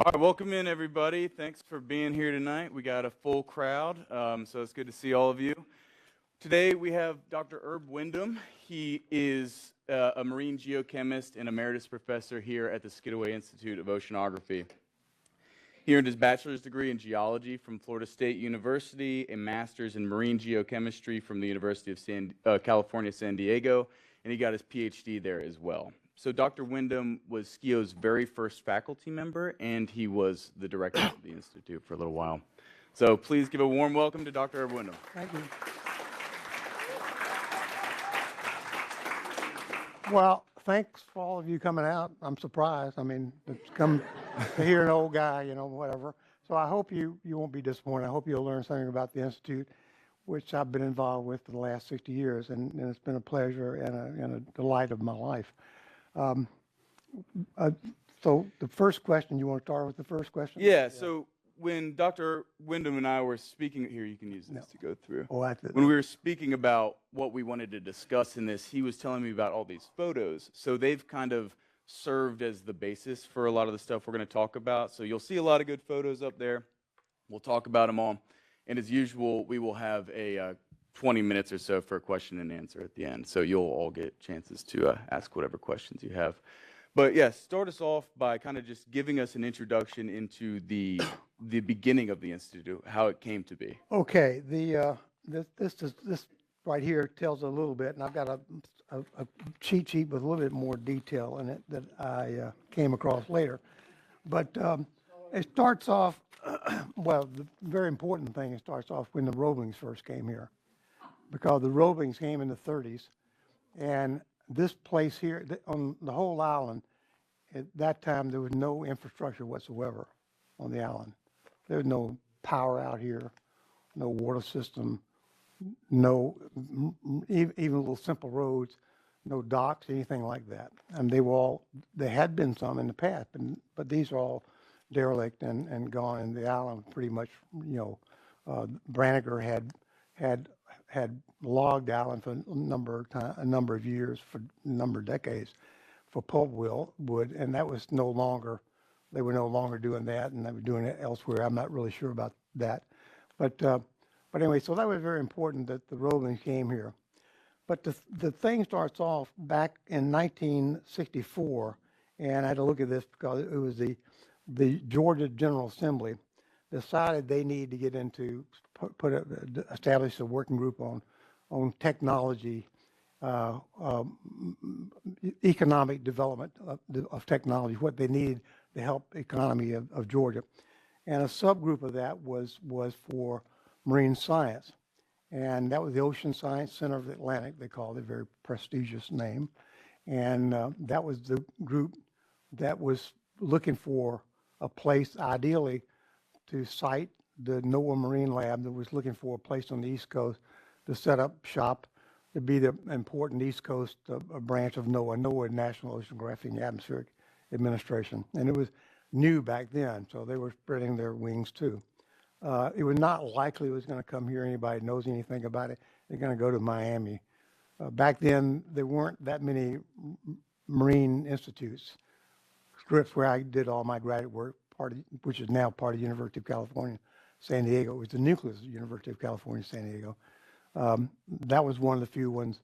All right, welcome in everybody. Thanks for being here tonight. We got a full crowd, so it's good to see all of you. Today we have Dr. Herb Windom. He is a marine geochemist and emeritus professor here at the Skidaway Institute of Oceanography. He earned his bachelor's degree in geology from Florida State University, a master's in marine geochemistry from the University of California, San Diego, and he got his PhD there as well. So Dr. Windom was SkIO's very first faculty member, and he was the director of the Institute for a little while. So please give a warm welcome to Dr. Herb Windom. Thank you. Well, thanks for all of you coming out. I'm surprised. I mean, it's come to hear an old guy, you know, whatever. So I hope you won't be disappointed. I hope you'll learn something about the Institute, which I've been involved with for the last 60 years, and it's been a pleasure and a delight of my life. So the first question, you want to start with the first question? Yeah, so when Dr. Windom and I were speaking, here you can use this to go through. Oh, that's it. When we were speaking about what we wanted to discuss in this, he was telling me about all these photos. So they've kind of served as the basis for a lot of the stuff we're going to talk about. So you'll see a lot of good photos up there. We'll talk about them all. And as usual, we will have a 20 minutes or so for a question and answer at the end. So you'll all get chances to ask whatever questions you have. But yes, start us off by kind of just giving us an introduction into the beginning of the Institute, how it came to be. Okay, this right here tells a little bit, and I've got a cheat sheet with a little bit more detail in it that I came across later. But it starts off, well, the very important thing, it starts off when the Roebings first came here, because the Roebings came in the 30s, and this place here, on the whole island, at that time there was no infrastructure whatsoever on the island. There was no power out here, no water system, no, even little simple roads, no docks, anything like that. And they had been some in the past, but these are all derelict and gone, and the island pretty much, you know, Branniger had logged the island for a number of years, for a number of decades, for pulpwood, and that was no longer. They were no longer doing that, and they were doing it elsewhere. I'm not really sure about that, but anyway, so that was very important that the Roebings came here. But the thing starts off back in 1964, and I had to look at this because it was the Georgia General Assembly decided they need to get into establish a working group on technology, economic development of technology, what they needed to help the economy of Georgia. And a subgroup of that was for marine science. And that was the Ocean Science Center of the Atlantic, they called it, a very prestigious name. And that was the group that was looking for a place, ideally, to site the NOAA Marine Lab, that was looking for a place on the East Coast to set up shop, to be the important East Coast branch of NOAA, National Oceanographic and Atmospheric Administration. And it was new back then, so they were spreading their wings too. It was not likely it was going to come here. Anybody knows anything about it, they're going to go to Miami. Back then, there weren't that many marine institutes. Scripps, where I did all my graduate work, which is now part of the University of California, San Diego. It was the nucleus of the University of California, San Diego. That was one of the few ones.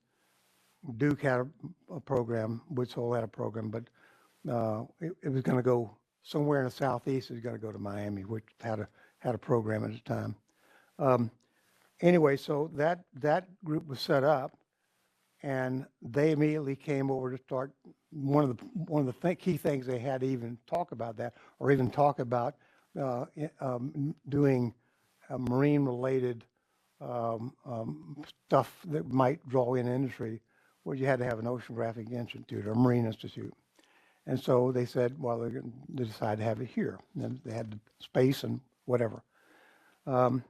Duke had a program, Woods Hole had a program, but it was going to go somewhere in the southeast. It was going to go to Miami, which had a program at the time. Anyway, so that group was set up, and they immediately came over to start. One of the key things they had to even talk about that, or even talk about doing marine-related stuff that might draw in industry, where you had to have an oceanographic institute or marine institute. And so they said, well, they decided to have it here. And they had the space and whatever. The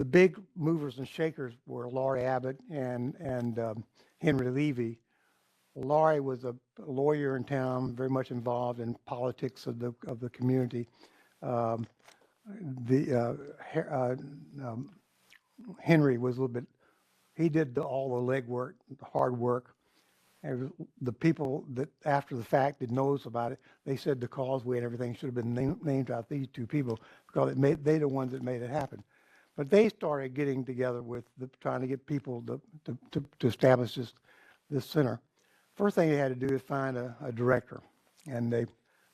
big movers and shakers were Laurie Abbott and Henry Levy. Laurie was a lawyer in town, very much involved in politics of the community. Henry was a little bit. He did all the legwork, the hard work, And the people that after the fact that knows about it, they said the causeway and everything should have been named out these two people because they're the ones that made it happen. But they started getting together with trying to get people to establish this center. First thing they had to do is find a director, and they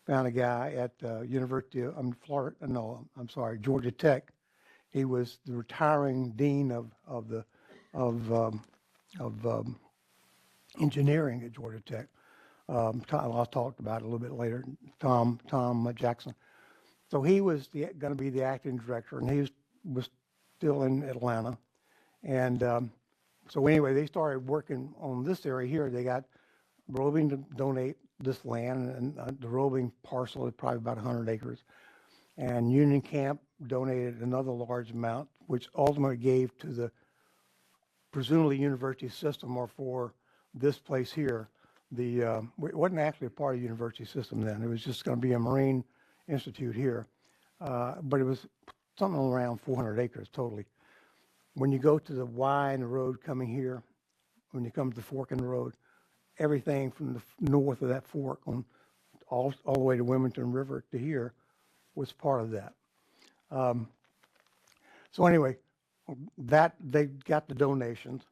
found a guy at University of Florida. No, I'm sorry, Georgia Tech. He was the retiring dean of engineering at Georgia Tech. I'll talk about it a little bit later. Tom Jackson. So he was going to be the acting director, and he was still in Atlanta. And so anyway, they started working on this area here. They got Roving to donate this land, and the Roving parcel is probably about 100 acres. And Union Camp donated another large amount, which ultimately gave to the presumably university system, or for this place here. It wasn't actually a part of the university system then. It was just going to be a Marine Institute here. But it was something around 400 acres totally. When you go to the Y in the road coming here, when you come to the fork in the road, everything from the north of that fork on all the way to Wilmington River to here was part of that. So anyway, that they got the donations,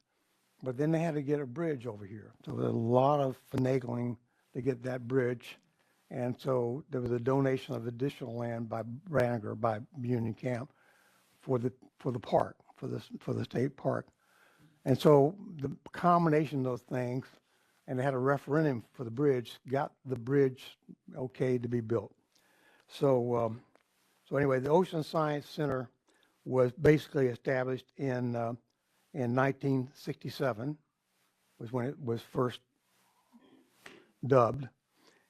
but then they had to get a bridge over here. So there's a lot of finagling to get that bridge. And so there was a donation of additional land by Branniger, by Union Camp, for the park, for the state park. And so the combination of those things, and they had a referendum for the bridge, got the bridge okay to be built. So anyway, the Ocean Science Center was basically established in 1967, was when it was first dubbed,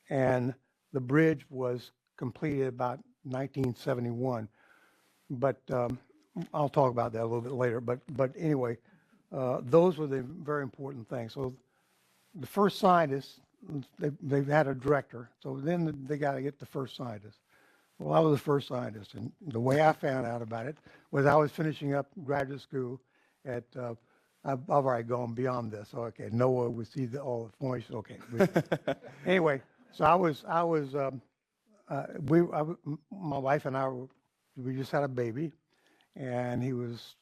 and the bridge was completed about 1971. But I'll talk about that a little bit later. But anyway, those were the very important things. So the first scientists, they've had a director, so then they got to get the first scientist. Well, I was the first scientist, and the way I found out about it was I was finishing up graduate school at, I've already gone beyond this. So, okay, Noah would see all the formation. Okay. Anyway, so my wife and I, we just had a baby, and he was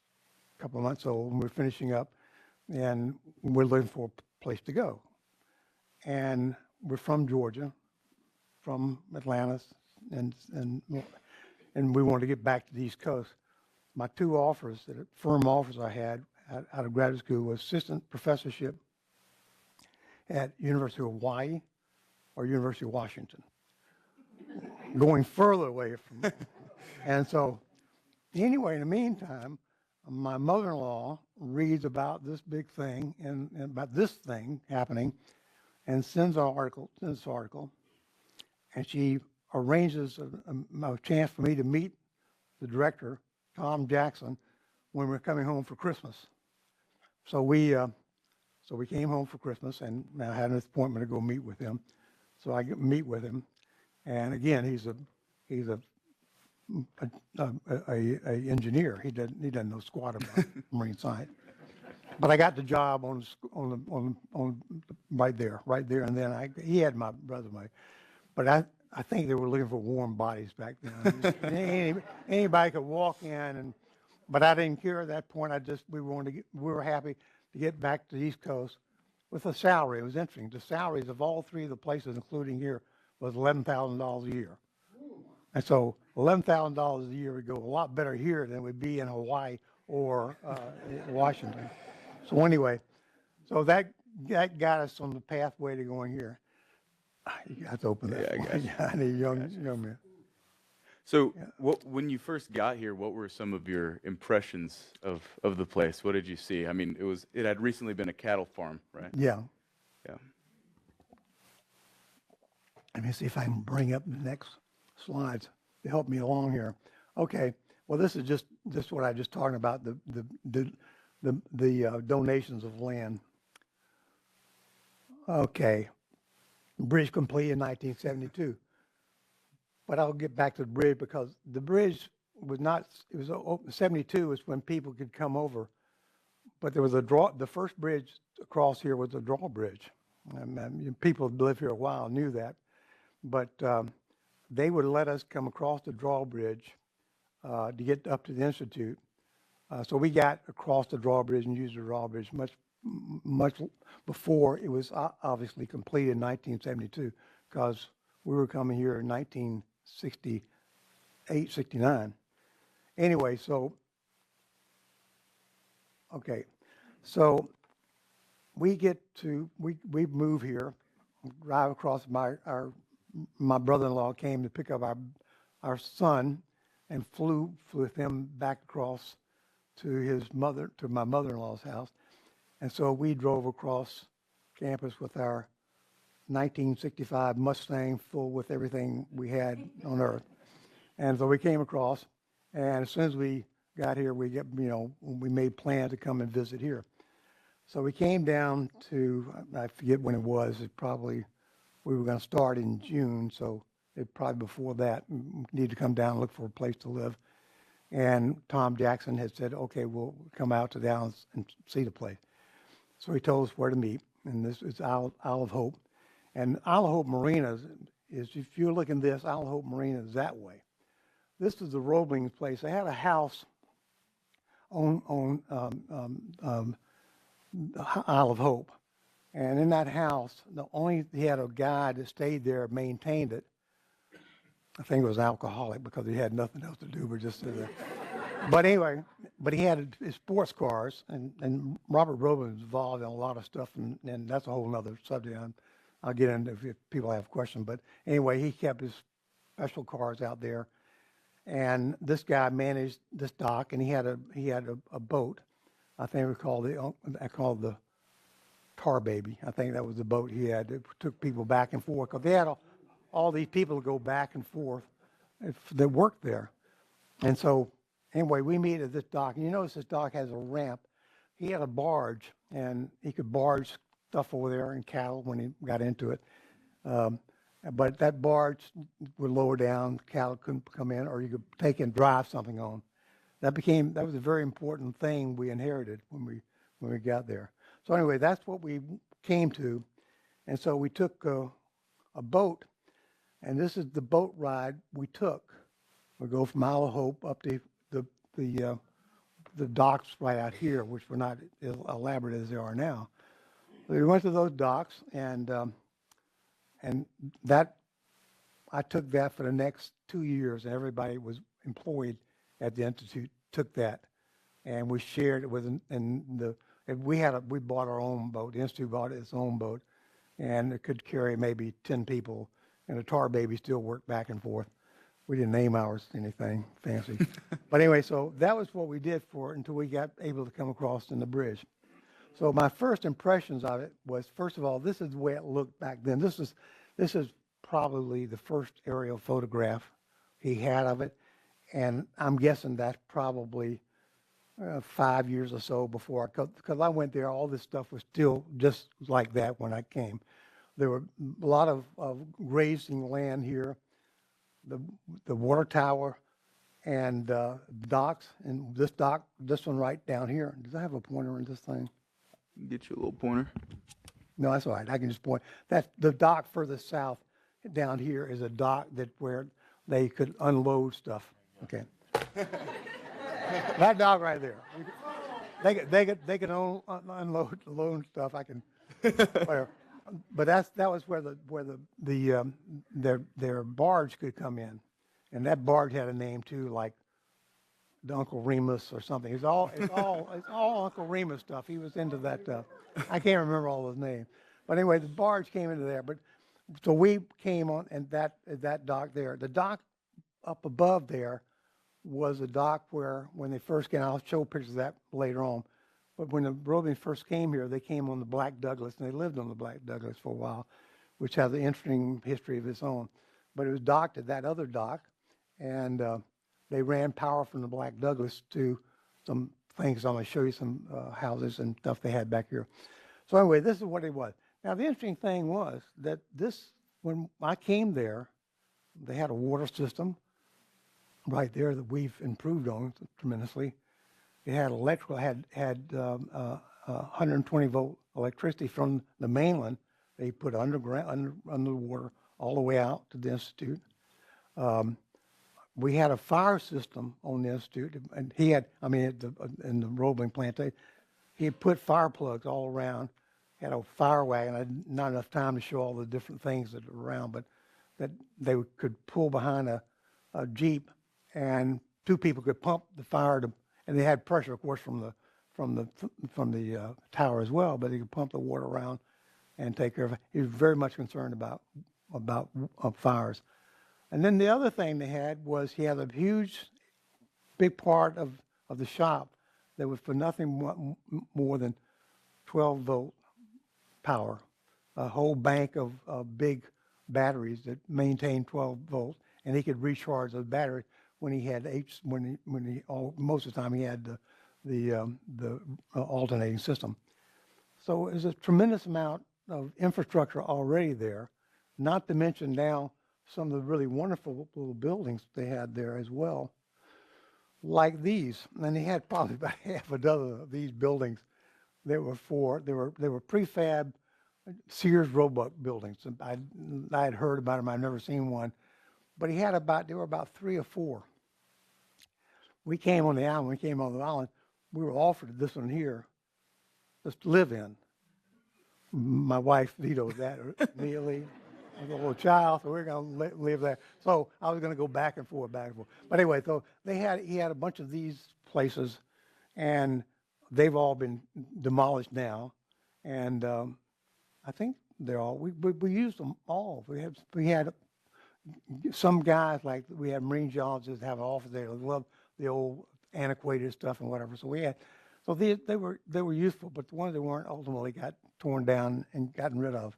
a couple of months old, and we're finishing up, and we're looking for a place to go. And we're from Georgia, from Atlanta, and we wanted to get back to the East Coast. My two offers, firm offers I had out of graduate school, was assistant professorship at University of Hawaii or University of Washington, going further away from. And so, anyway, in the meantime, my mother-in-law reads about this big thing and about this thing happening, and sends this article, and she arranges a chance for me to meet the director, Tom Jackson, when we're coming home for Christmas. So we came home for Christmas, and I had an appointment to go meet with him. So I meet with him, and again, he's a engineer. He doesn't know squat about marine science. But I got the job on right there, and then he had my resume. But I think they were looking for warm bodies back then. Anybody could walk in, but I didn't care at that point. We were happy to get back to the East Coast with a salary. It was interesting. The salaries of all three of the places, including here, was $11,000 a year. And so $11,000 a year would go a lot better here than it would be in Hawaii or Washington. So anyway, so that got us on the pathway to going here. You have to open that. Yeah, I need a young man. So when you first got here, what were some of your impressions of the place? What did you see? I mean, it had recently been a cattle farm, right? Yeah. Yeah. Let me see if I can bring up the next slides to help me along here. Okay. Well, this is just what I just talking about, the donations of land. Okay. Bridge complete in 1972. But I'll get back to the bridge because the bridge was not, it was 72 is when people could come over. But there was the first bridge across here was a drawbridge. People who lived here a while knew that, but they would let us come across the drawbridge to get up to the Institute. So we got across the drawbridge and used the drawbridge much before it was obviously completed in 1972, because we were coming here in 1968, 69. Anyway, so, okay, so we move here, drive across. My brother-in-law came to pick up our son and flew with him back across to my mother-in-law's house. And so we drove across campus with our 1965 Mustang full with everything we had on earth. And so we came across, and as soon as we got here, we made plans to come and visit here. So we came down to, I forget when it was, we were going to start in June, so it probably before that, we need to come down and look for a place to live. And Tom Jackson had said, okay, we'll come out to Dallas and see the place. So he told us where to meet, and this is Isle of Hope. And Isle of Hope Marina is, if you're looking at this, Isle of Hope Marina is that way. This is the Roebling's place. They had a house on Isle of Hope. And in that house, he had a guy that stayed there, maintained it. I think it was alcoholic because he had nothing else to do but just sit there. But anyway, he had his sports cars, and Robert Roebling was involved in a lot of stuff, and that's a whole other subject. I'll get into if people have questions. But anyway, he kept his special cars out there, and this guy managed this dock, and he had a boat. I think it was called the Tar Baby. I think that was the boat he had. It took people back and forth because they had all these people go back and forth that worked there. And so anyway, we meet at this dock. And you notice this dock has a ramp. He had a barge, and he could barge stuff over there and cattle when he got into it. But that barge would lower down, cattle couldn't come in, or you could take and drive something on. That was a very important thing we inherited when we got there. So anyway, that's what we came to. And so we took a boat, and this is the boat ride we took. We go from Isle of Hope up to the docks right out here, which were not as elaborate as they are now. We went to those docks, and that I took that for the next 2 years, and everybody was employed at the Institute took that, and we shared it with we bought our own boat. The Institute bought its own boat, and it could carry maybe 10 people, and the Tar Baby still worked back and forth. We didn't name ours anything fancy. But anyway, so that was what we did for it until we got able to come across in the bridge. So my first impressions of it was, first of all, this is the way it looked back then. This is probably the first aerial photograph he had of it, and I'm guessing that's probably 5 years or so before, because I went there, all this stuff was still just like that when I came. There were a lot of grazing land here, the water tower, and docks, and this one right down here. Does I have a pointer in this thing? Get you a little pointer. No, that's all right. I can just point. That's the dock further south down here is a dock where they could unload stuff. Okay. That dock right there. They could unload stuff. I can. But that was where their barge could come in, and that barge had a name too, like the Uncle Remus or something. It's all Uncle Remus stuff. He was into that. I can't remember all his names, but anyway, the barge came into there. But so we came on, and that dock there, the dock up above there, was a dock where when they first came. I'll show pictures of that later on. But when the Roeblings first came here, they came on the Black Douglas, and they lived on the Black Douglas for a while, which has an interesting history of its own. But it was docked at that other dock, and they ran power from the Black Douglas to some things. I'm going to show you some houses and stuff they had back here. So anyway, this is what it was. Now, the interesting thing was that when I came there, they had a water system right there that we've improved on tremendously. It had electrical, had 120 volt electricity from the mainland they put underground, under the water, all the way out to the Institute. We had a fire system on the Institute, and he had, I mean, in the Roebling plant, he had put fire plugs all around, had a fire wagon. I had not enough time to show all the different things that are around, but that they could pull behind a Jeep, and two people could pump the fire and they had pressure, of course, from the tower as well, but they could pump the water around and take care of it. He was very much concerned about fires. And then the other thing they had was he had a huge, big part of the shop that was for nothing more than 12-volt power, a whole bank of big batteries that maintained 12 volts, and he could recharge those batteries when he had most of the time he had the alternating system. So there's a tremendous amount of infrastructure already there, not to mention now some of the really wonderful little buildings they had there as well, like these. And they had probably about half a dozen of these buildings. They were prefab Sears Roebuck buildings. I had heard about them. I've never seen one, but there were about 3 or 4. We came on the island. We were offered this one here, just to live in. My wife vetoed that immediately. I was a little child, so we were going to live there. So I was going to go back and forth. But anyway, so he had a bunch of these places, and they've all been demolished now. And I think they're all, we used them all. We had some guys, like we had marine geologists have an office there. They loved the old antiquated stuff and whatever. So they were useful, but the ones that weren't ultimately got torn down and gotten rid of.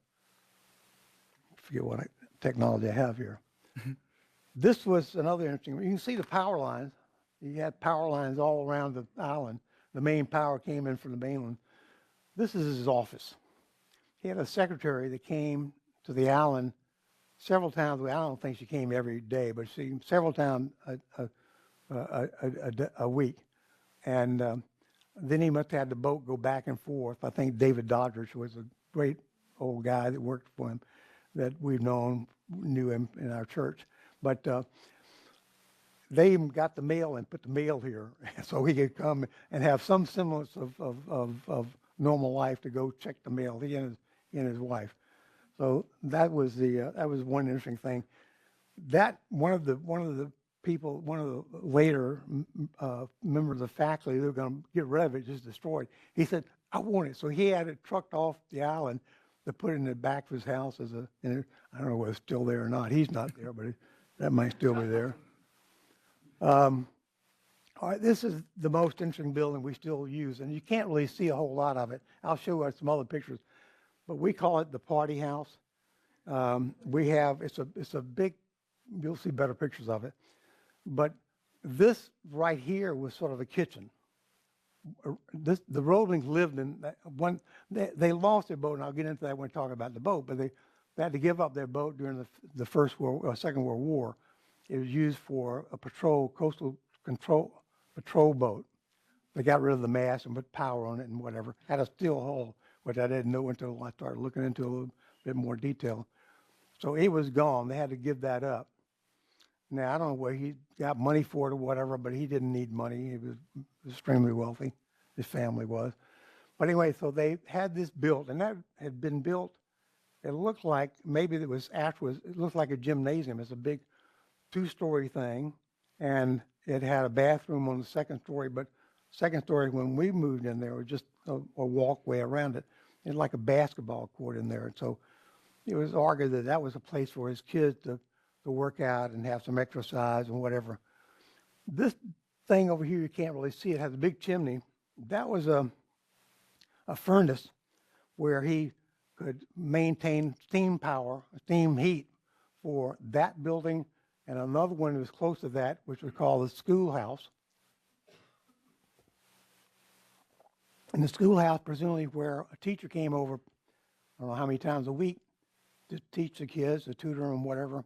Forget what technology I have here. This was another interesting. You can see the power lines. You had power lines all around the island. The main power came in from the mainland. This is his office. He had a secretary that came to the island several times. I don't think she came every day, but she came several times a week. And then he must have had the boat go back and forth. I think David Doddridge was a great old guy that worked for him that we've knew him in our church. But they even got the mail and put the mail here so he could come and have some semblance of normal life to go check the mail, he and his wife. So that was one interesting thing. That one of the people, one of the later members of the faculty, they were going to get rid of it, just destroy it. He said, I want it. So he had it trucked off the island to put it in the back of his house I don't know whether it's still there or not. He's not there, but that might still be there. All right, this is the most interesting building we still use, and you can't really see a whole lot of it. I'll show you some other pictures, but we call it the party house. It's a big, you'll see better pictures of it, but this right here was sort of a kitchen. The Roeblings lived in that one. They lost their boat, and I'll get into that when we talk about the boat. But they had to give up their boat during the Second World War. It was used for a coastal patrol boat. They got rid of the mast and put power on it and whatever. Had a steel hull, which I didn't know until I started looking into a little bit more detail. So it was gone. They had to give that up. Now, I don't know where he got money for it or whatever, but he didn't need money. He was extremely wealthy. His family was. But anyway, so they had this built, and that had been built, it looked like, maybe it was afterwards, it looked like a gymnasium. It's a big 2-story thing, and it had a bathroom on the second story, but second story, when we moved in there, was just a walkway around it. It had like a basketball court in there. And so it was argued that that was a place for his kids to work out and have some exercise and whatever. This thing over here, you can't really see. It has a big chimney. That was a furnace where he could maintain steam power, steam heat for that building and another one that was close to that, which was called the schoolhouse. And the schoolhouse, presumably where a teacher came over, I don't know how many times a week, to teach the kids, to tutor them, whatever.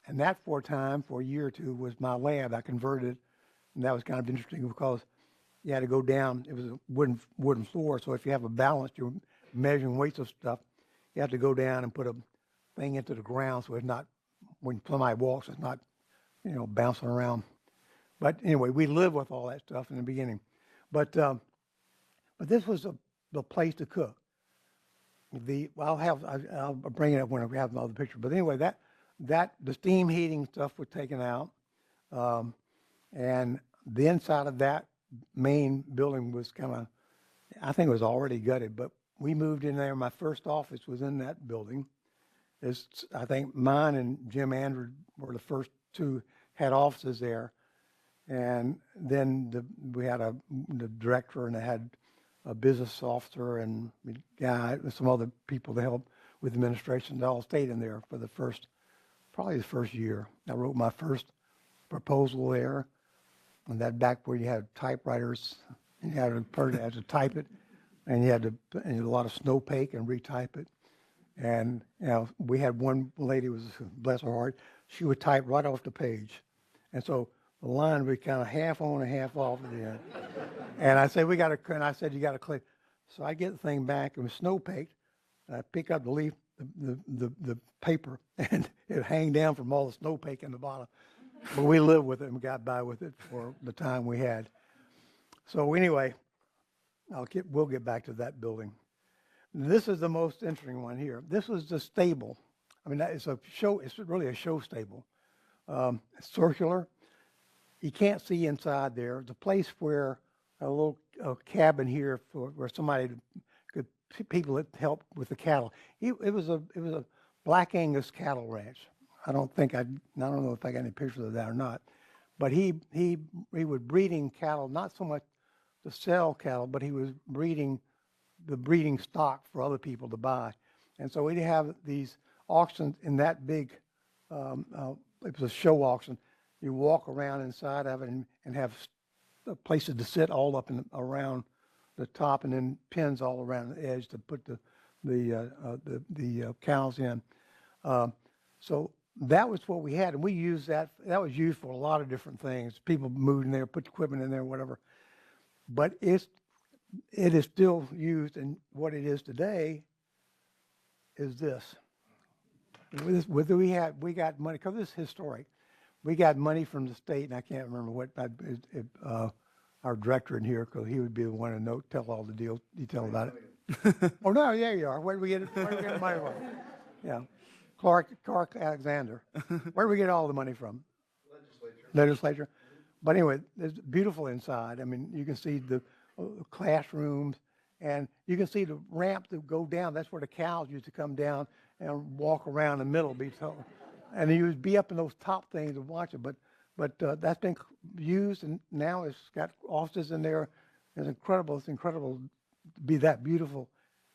And that for a year or two, was my lab. I converted it, and that was kind of interesting because you had to go down. It was a wooden floor, so if you have a balance, you're measuring weights of stuff. you have to go down and put a thing into the ground so it's not, when somebody walks, it's not, bouncing around. But anyway, we lived with all that stuff in the beginning. But this was the place to cook. I'll bring it up when we have another picture. But anyway, the steam heating stuff was taken out, and the inside of that main building was I think it was already gutted. But we moved in there. My first office was in that building. I think mine and Jim Andrew were the first two had offices there, and then we had the director, and they had a business officer and a guy, some other people to help with administration. They all stayed in there for probably the first year. I wrote my first proposal there, and that back where you had typewriters, you had a person had to type it, and you had to and a lot of snowpake and retype it. And we had one lady, was bless her heart, she would type right off the page, and so the line would be kind of half on and half off at the end. And I said, you got to click. So I get the thing back, and it was snowpaked, and I pick up the leaf, the paper, and it hang down from all the snowpake in the bottom. But we lived with it and got by with it for the time we had. So anyway, we'll get back to that building. This is the most interesting one here. This was the stable. I mean, it's really a show stable. It's circular. You can't see inside there. It's a place where a little cabin here where people that help with the cattle. It was a Black Angus cattle ranch. I don't know if I got any pictures of that or not, but he was breeding cattle, not so much to sell cattle, but he was breeding the breeding stock for other people to buy. And so we'd have these auctions in that big, it was a show auction. You walk around inside of it and have places to sit all up around the top, and then pins all around the edge to put the cows in. So that was what we had, and we used that. That was used for a lot of different things. People moved in there, put equipment in there, whatever. But it is still used, and what it is today is this. We got money, because it's historic. We got money from the state, and I can't remember what, our director in here, because he would be the one to tell all the detail about it. Oh, no, there you are. Where did we get the money from? Yeah. Clark Alexander. Where did we get all the money from? Legislature. But anyway, it's beautiful inside. I mean, you can see the classrooms, and you can see the ramp that go down. That's where the cows used to come down and walk around the middle. And you would be up in those top things and watch it. But that's been used, and now it's got offices in there. It's incredible. It's incredible to be that beautiful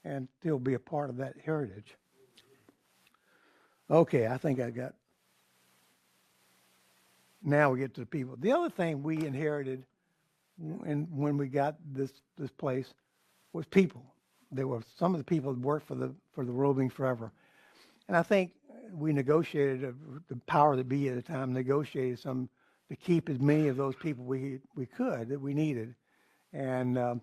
and still be a part of that heritage. Okay, I think I got. Now we get to the people. The other thing we inherited when we got this place was people. There were some of the people that worked for the roving forever, and I think we negotiated, the power that be at the time negotiated some to keep as many of those people we could, that we needed. And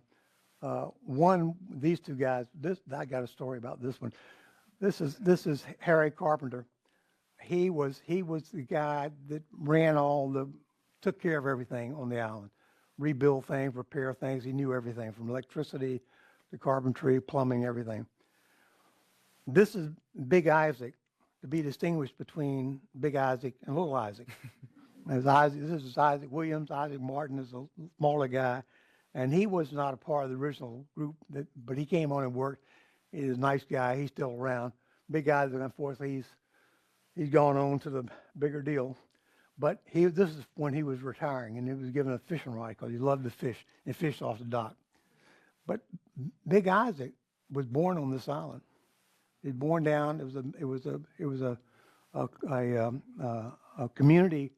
these two guys, I got a story about this one. This is Harry Carpenter. He was the guy that took care of everything on the island, rebuild things, repair things. He knew everything from electricity to carpentry, plumbing, everything. This is Big Isaac, to be distinguished between Big Isaac and Little Isaac. This is Isaac Williams. Isaac Martin is a smaller guy, and he was not a part of the original group, but he came on and worked. He's a nice guy. He's still around. Big Isaac, unfortunately, he's gone on to the bigger deal. But this is when he was retiring, and he was given a fishing rod because he loved to fish and fished off the dock. But Big Isaac was born on this island. He was born down. It was a community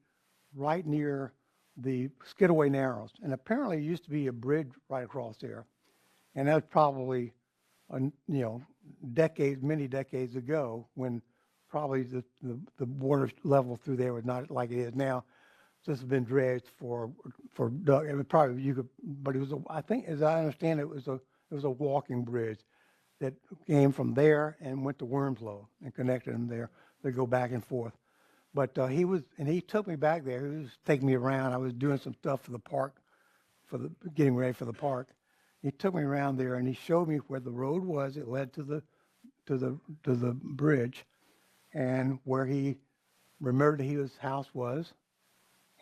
right near the Skidaway Narrows, and apparently it used to be a bridge right across there, and that was probably many decades ago, when probably the water level through there was not like it is now. This has been dredged for duck. It was probably but it was I think, as I understand it, was a walking bridge. that came from there and went to Wormslow and connected them there. They go back and forth. But he took me back there. He was taking me around. I was doing some stuff for the park, getting ready for the park. He took me around there and he showed me where the road was. It led to the bridge, and where he remembered his house was,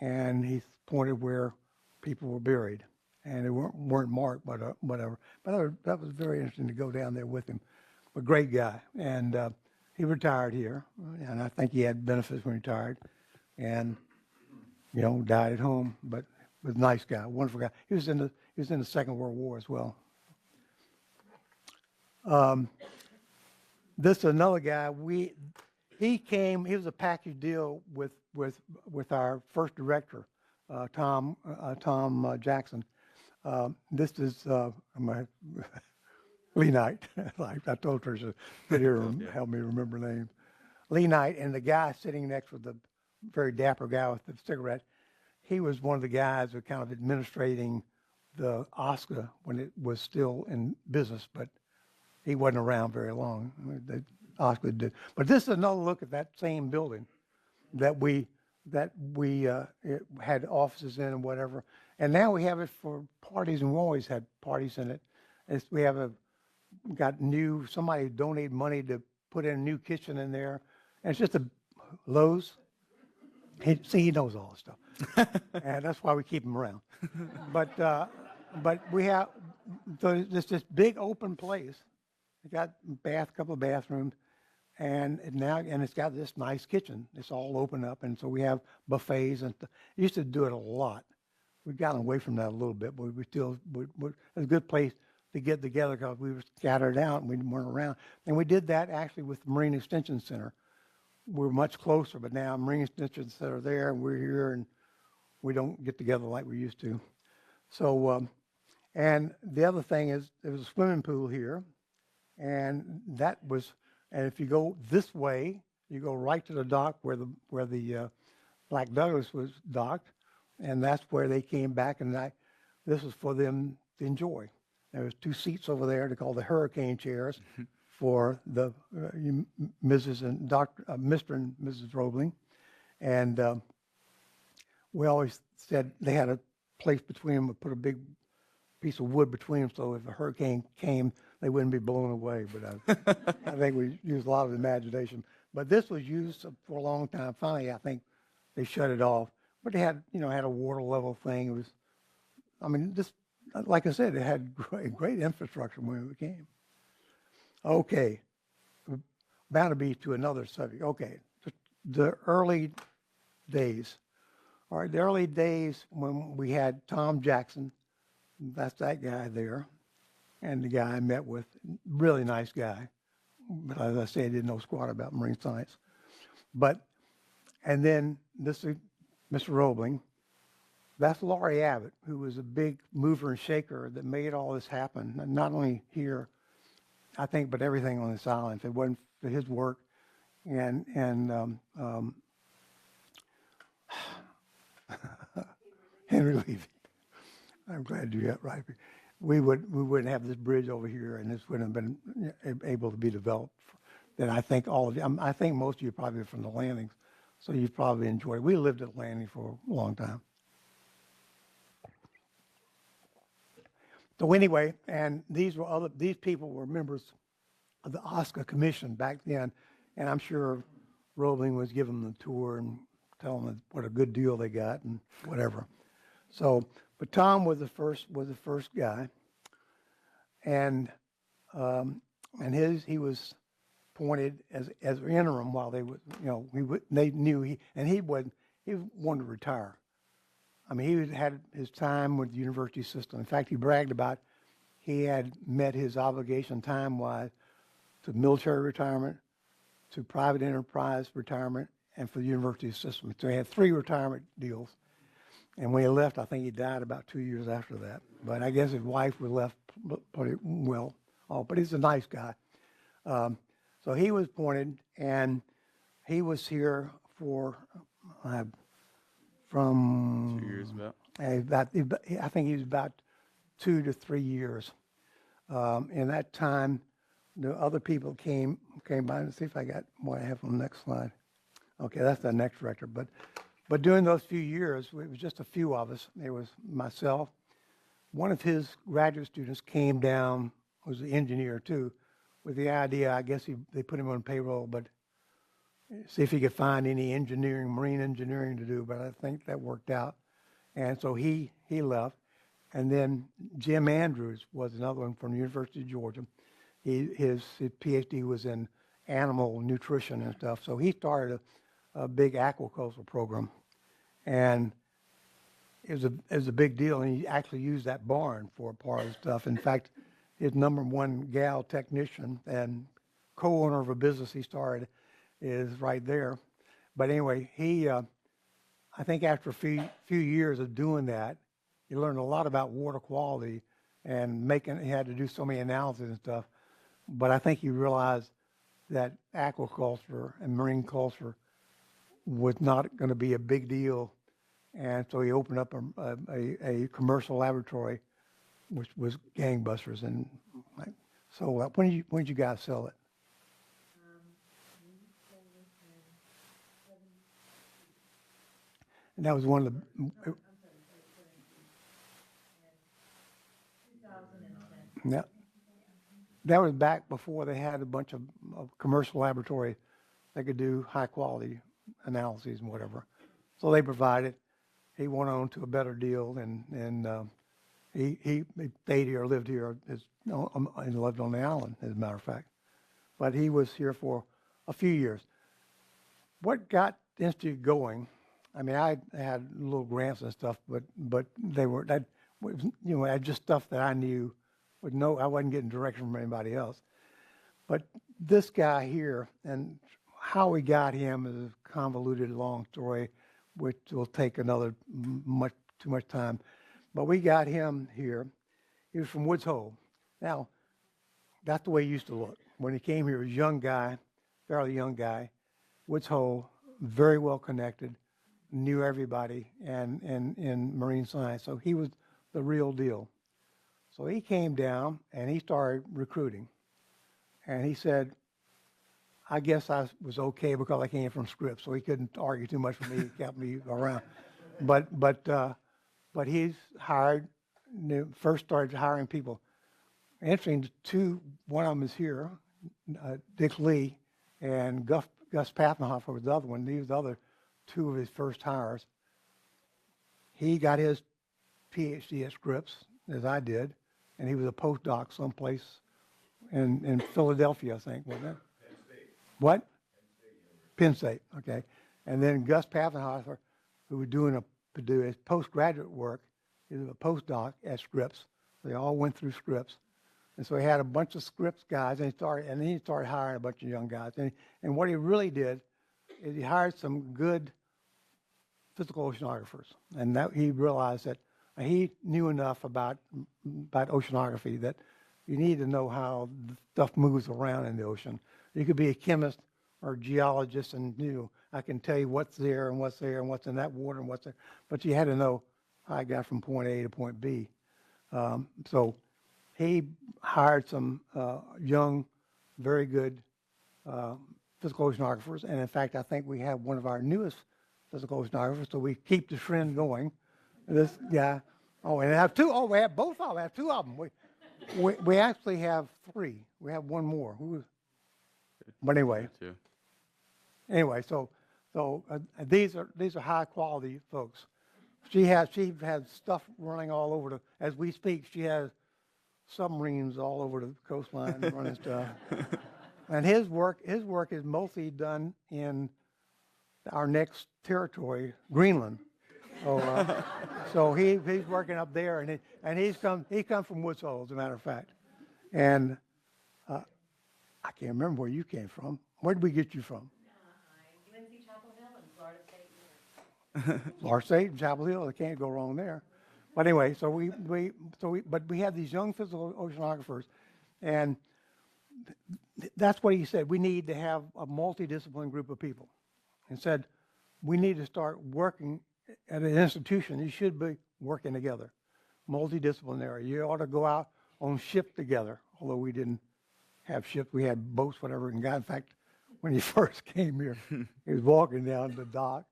and he pointed where people were buried, and they weren't marked, but whatever. But that was very interesting to go down there with him. A great guy, and he retired here, and I think he had benefits when he retired, and died at home. But was a nice guy, wonderful guy. He was in the Second World War as well. This is another guy. He was a package deal with our first director, Tom Jackson. This is my Lee Knight. I told her to sit here and help me remember names. Lee Knight, and the guy sitting next to the very dapper guy with the cigarette, he was one of the guys who kind of administrating the OSCA when it was still in business, but he wasn't around very long. The OSCA did. But this is another look at that same building that we had offices in and whatever. And now we have it for parties, and we always had parties in it. Somebody donated money to put in a new kitchen in there. And it's just a Lowe's. He knows all this stuff. And that's why we keep him around. But we have this big open place. It got a couple of bathrooms, and it's got this nice kitchen. It's all open up, and so we have buffets and used to do it a lot. We've gotten away from that a little bit, but it's a good place to get together because we were scattered out and we weren't around. And we did that actually with the Marine Extension Center. We're much closer, but now Marine Extension Center there, and we're here, and we don't get together like we used to. So, and the other thing is there was a swimming pool here, and if you go this way, you go right to the dock where the Black Douglas was docked, and that's where they came back, and this was for them to enjoy. There was 2 seats over there. They're called the hurricane chairs for the Mrs. and Mr. and Mrs. Roebling, and we always said they had a place between them. We put a big piece of wood between them, so if a hurricane came, they wouldn't be blown away. But I think we used a lot of imagination. But this was used for a long time. Finally, I think they shut it off. But they had a water level thing. It was, this, like I said, it had great infrastructure when it came. Okay, bound to be to another subject. Okay, the early days. All right, the early days when we had Tom Jackson, that's that guy there, and the guy I met with, really nice guy. But as I said, didn't know squat about marine science. And then this is Mr. Roebling. That's Laurie Abbott, who was a big mover and shaker that made all this happen, not only here, I think, but everything on this island. If it wasn't for his work and Henry Levy, I'm glad you got right. We wouldn't have this bridge over here, and this wouldn't have been able to be developed. Then I think all of you, I think most of you probably are from the landings, so you've probably enjoyed it. We lived at the landing for a long time. So anyway, and these people were members of the OSCA Commission back then, and I'm sure Roebling was giving them the tour and telling them what a good deal they got and whatever. So, but Tom was the first guy, and he was appointed as interim while they would, they knew he wanted to retire. He had his time with the university system. In fact, he bragged about he had met his obligation time-wise to military retirement, to private enterprise retirement, and for the university system. So he had 3 retirement deals. And when he left, I think he died about 2 years after that. But I guess his wife was left pretty well off. But he's a nice guy. So he was appointed, and he was here for from 2 years about. I think he was about 2 to 3 years. In that time, the other people came by. And see if I got what I have on the next slide. Okay, that's the next director. But during those few years, it was just a few of us. It was myself. One of his graduate students came down, was an engineer too, with the idea, I guess they put him on payroll, but see if he could find any engineering, marine engineering to do, but I think that worked out. And so he left. And then Jim Andrews was another one from the University of Georgia. His PhD was in animal nutrition and stuff. So he started a big aquaculture program. And it was a big deal. And he actually used that barn for part of the stuff. In fact, his #1 gal technician and co-owner of a business he started is right there. But anyway, I think after a few years of doing that, he learned a lot about water quality and he had to do so many analyses and stuff. But I think he realized that aquaculture and marine culture was not going to be a big deal. And so he opened up a commercial laboratory, which was gangbusters. And so when did you guys sell it? And that was one of the. Yeah, that was back before they had a bunch of commercial laboratories that could do high quality analyses and whatever. So they provided. He went on to a better deal, and he stayed here, lived here, and lived on the island, as a matter of fact. But he was here for a few years. What got the institute going? I mean, I had little grants and stuff, but they were that was, just stuff that I knew. I wasn't getting direction from anybody else. But this guy here, and how we got him is a convoluted, long story, which will take another too much time. But we got him here. He was from Woods Hole. Now, that's the way he used to look. When he came here, he was a young guy, fairly young guy, Woods Hole, very well connected, knew everybody and in marine science. So he was the real deal. So he came down and he started recruiting. And he said, I guess I was okay because I came from Scripps, so he couldn't argue too much with me. He kept me around. But he's hired, first started hiring people. Interesting, one of them is here, Dick Lee, and Gus Papenhofer was the other one. These were the other two of his first hires. He got his PhD at Scripps, as I did, and he was a postdoc someplace in Philadelphia, I think, wasn't it? Penn State. What? Penn State, okay. And then Gus Papenhofer, who was to do his postgraduate work, he was a postdoc at Scripps. They all went through Scripps. And so he had a bunch of Scripps guys, and then he started hiring a bunch of young guys. And what he really did is he hired some good physical oceanographers. And that he realized that he knew enough about oceanography that you need to know how stuff moves around in the ocean. You could be a chemist or a geologist and I can tell you what's there and what's in that water and what's there. But you had to know how I got from point A to point B. So he hired some young, very good physical oceanographers. And in fact, I think we have one of our newest physical oceanographers, so we keep the trend going. This guy, and I have two. Oh, we have both of them. I have two of them. We actually have three. We have one more. But anyway. So these are high quality folks. She has stuff running all over as we speak. She has submarines all over the coastline running stuff. And his work is mostly done in our next territory, Greenland. So he's working up there, and he come from Woods Hole, as a matter of fact. And I can't remember where you came from. Where did we get you from? UNC Chapel Hill and Florida State. Florida State and Chapel Hill. They can't go wrong there. But anyway, so we have these young physical oceanographers, and that's what he said. We need to have a multidisciplinary group of people, and said we need to start working at an institution. You should be working together, multidisciplinary. You ought to go out on ship together, although we didn't have ships. We had boats, whatever. And God, in fact, when he first came here, he was walking down the dock,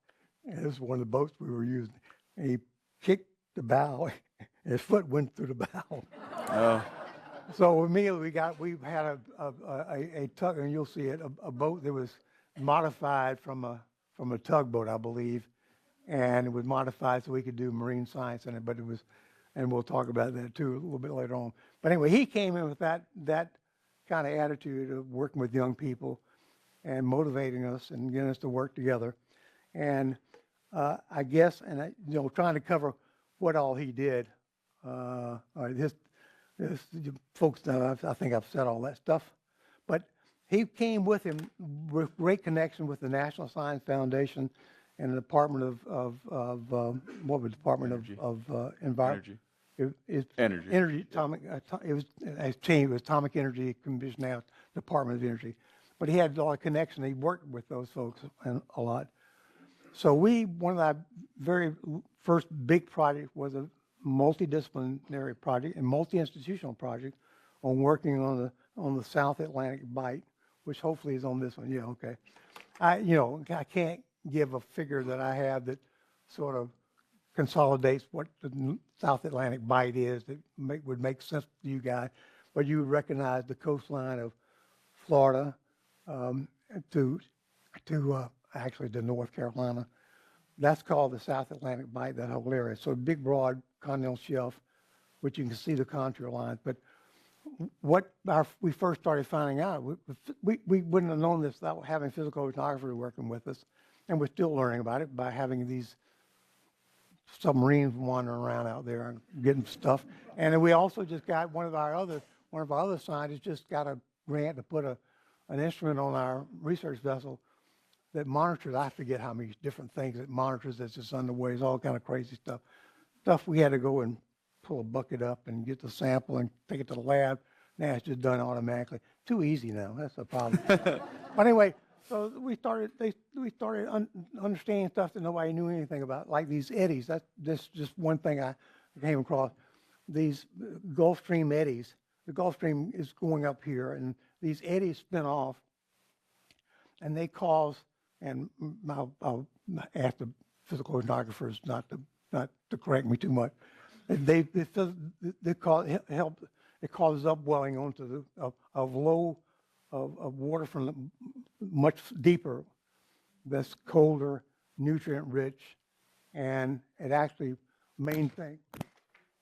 and this is one of the boats we were using. And he kicked the bow, and his foot went through the bow. Oh, So immediately we had a tug, and you'll see it, a boat that was modified from a tugboat, I believe, and it was modified so we could do marine science in it. But it was, and we'll talk about that too a little bit later on. But anyway, he came in with that kind of attitude of working with young people and motivating us and getting us to work together. And I guess, trying to cover what all he did. This folks know, I think I've said all that stuff. But he came with him with great connection with the National Science Foundation and the Department of what was the Department of Environment? Energy. Energy, atomic. It was changed. It was Atomic Energy Commission now, Department of Energy. But he had a lot of connection. He worked with those folks a lot. So one of our very first big projects was a multidisciplinary project and multi-institutional project on working on the South Atlantic Bight, which hopefully is on this one. Yeah, okay. I can't give a figure that I have that sort of consolidates what the South Atlantic Bight is that would make sense to you guys, but you would recognize the coastline of Florida to actually to North Carolina. That's called the South Atlantic Bight, that whole area. So big, broad continental shelf, which you can see the contour lines. But what we first started finding out, we wouldn't have known this without having physical oceanography working with us, and we're still learning about it by having these submarines wandering around out there and getting stuff. And then we also just got one of our other scientists just got a grant to put an instrument on our research vessel that monitors, I forget how many different things it monitors as it's underway. It's all kind of crazy stuff. Stuff we had to go and pull a bucket up and get the sample and take it to the lab. Now it's just done automatically. Too easy now. That's the problem. But anyway, so we started understanding stuff that nobody knew anything about, like these eddies. That's just one thing I came across. These Gulf Stream eddies. The Gulf Stream is going up here, and these eddies spin off, and they cause. And I'll ask the physical oceanographers not to correct me too much. It causes upwelling onto of water from much deeper, that's colder, nutrient rich, and it actually main thing.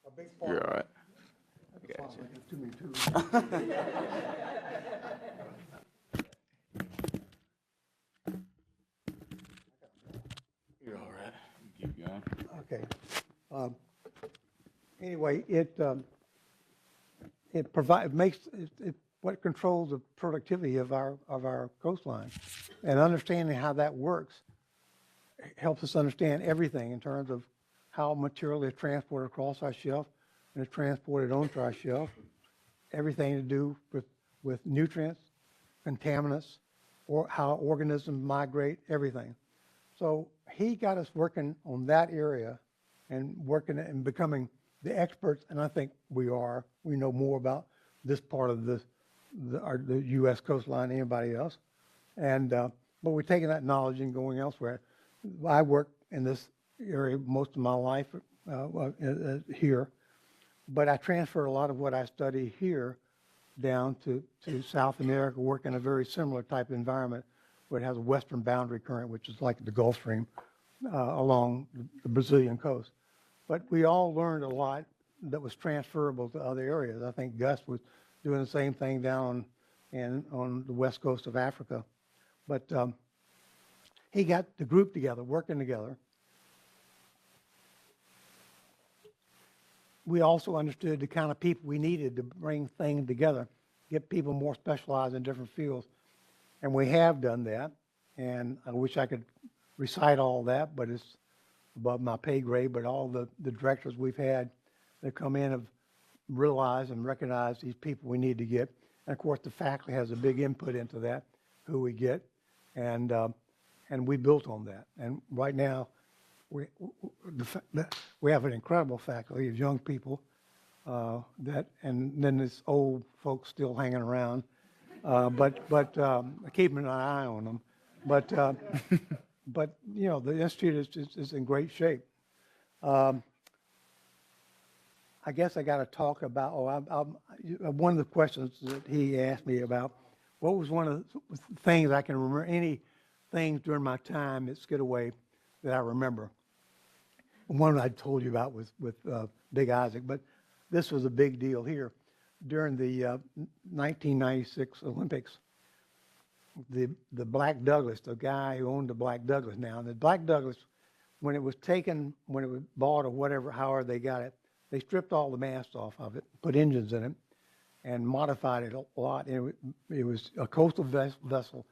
A big part. You're all right. Too many tubes. You're all right. Keep going. Okay. Anyway, it what controls the productivity of our coastline, and understanding how that works helps us understand everything in terms of how material is transported across our shelf and is transported onto our shelf. Everything to do with nutrients, contaminants, or how organisms migrate, everything. So he got us working on that area and working and becoming the experts, and I think we are. We know more about this part of the U.S. coastline than anybody else. And but we're taking that knowledge and going elsewhere. I worked in this area most of my life here, but I transferred a lot of what I study here down to South America, work in a very similar type of environment where it has a western boundary current, which is like the Gulf Stream along the Brazilian coast. But we all learned a lot that was transferable to other areas. I think Gus was doing the same thing down on the west coast of Africa. But he got the group together, working together. We also understood the kind of people we needed to bring things together, get people more specialized in different fields. And we have done that. And I wish I could recite all that, but it's above my pay grade. But all the directors we've had that come in have realized and recognized these people we need to get. And of course, the faculty has a big input into that, who we get. And we built on that. And right now, we have an incredible faculty of young people and then there's old folks still hanging around. Keeping an eye on them. But but you know, the institute is in great shape. Um, I guess I got to talk about. One of the questions that he asked me about, what was one of the things I can remember? Any things during my time at Skidaway that I remember? One I told you about was with Big Isaac, but this was a big deal here. During the 1996 Olympics, the Black Douglas, the guy who owned the Black Douglas now, and the Black Douglas, when it was taken, when it was bought or whatever, however they got it, they stripped all the masts off of it, put engines in it, and modified it a lot. And it was a coastal vessel,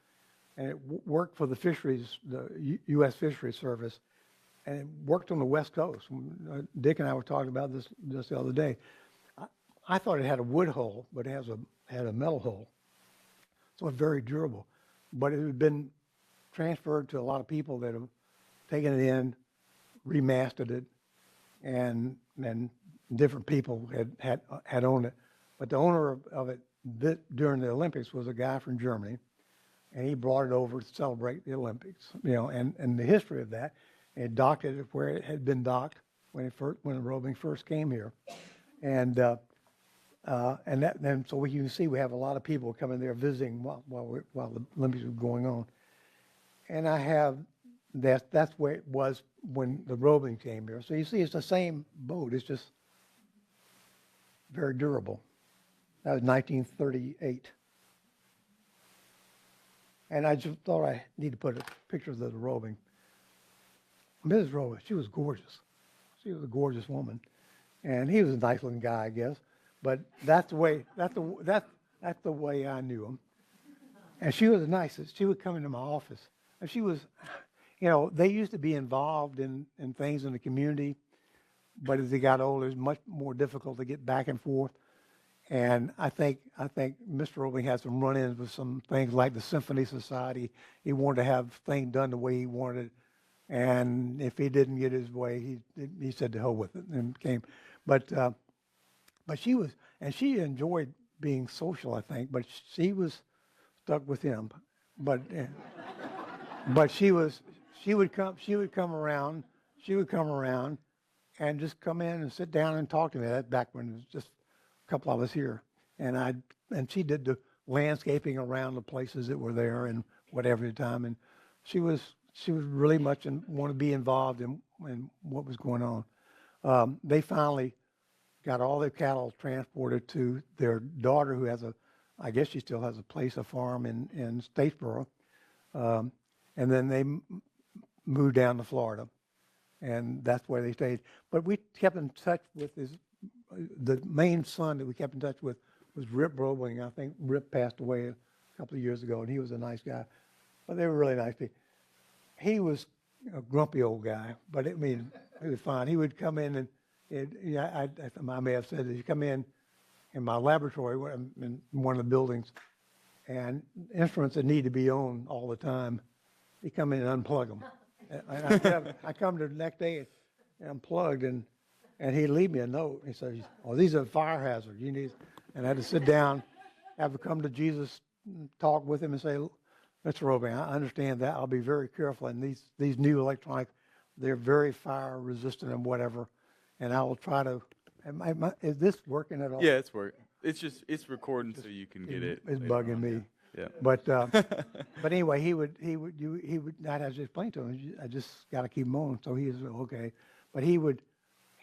and it worked for the fisheries, the U.S. Fisheries Service, and it worked on the West Coast. Dick and I were talking about this just the other day. I thought it had a wood hull, but it had a metal hull, so it's very durable. But it had been transferred to a lot of people that have taken it in, remastered it, and different people had owned it. But the owner of it during the Olympics was a guy from Germany, and he brought it over to celebrate the Olympics. You know, and the history of that, and docked it where it had been docked when the roving first came here, and so you can see we have a lot of people coming there visiting while the Olympics were going on, and I have that's where it was when the roving came here. So you see, it's the same boat. It's just very durable. That was 1938. And I just thought I need to put a picture of the roving. Mrs. Roving, she was gorgeous. She was a gorgeous woman. And he was a nice looking guy, I guess. But that's the way I knew him. And she was the nicest. She would come into my office. And she was, you know, they used to be involved in things in the community, but as they got older, it was much more difficult to get back and forth. And I think Mr. Roving had some run-ins with some things like the Symphony Society. He wanted to have things done the way he wanted it, and if he didn't get his way, he said to hell with it and came. But she was, and she enjoyed being social, I think. But she was stuck with him. But she would come around and just come in and sit down and talk to me. That's back when it was just a couple of us here, and she did the landscaping around the places that were there and whatever at the time, and she was really much want to be involved in what was going on. They finally got all their cattle transported to their daughter, who has I guess she still has a farm in Statesboro, and then they moved down to Florida, and that's where they stayed. But we kept in touch with the main son that we kept in touch with was Rip Roving. I think Rip passed away a couple of years ago, and he was a nice guy. But they were really nice people. He was a grumpy old guy, but he was fine. He would come in I may have said that he'd come in my laboratory in one of the buildings, and instruments that need to be on all the time, he'd come in and unplug them. And I come to the next day and unplugged, and he'd leave me a note. He says, "Oh, these are fire hazards. You need," and I had to sit down, have a come to Jesus talk with him and say, "Mr. Roving, I understand that. I'll be very careful. And these new electronic, they're very fire resistant and whatever. And I will try to." Is this working at all? Yeah, it's working. It's recording so you can get it. It's bugging me. Yeah. But anyway, he would I'd have to explain to him. I just got to keep him on. So he was okay. But he would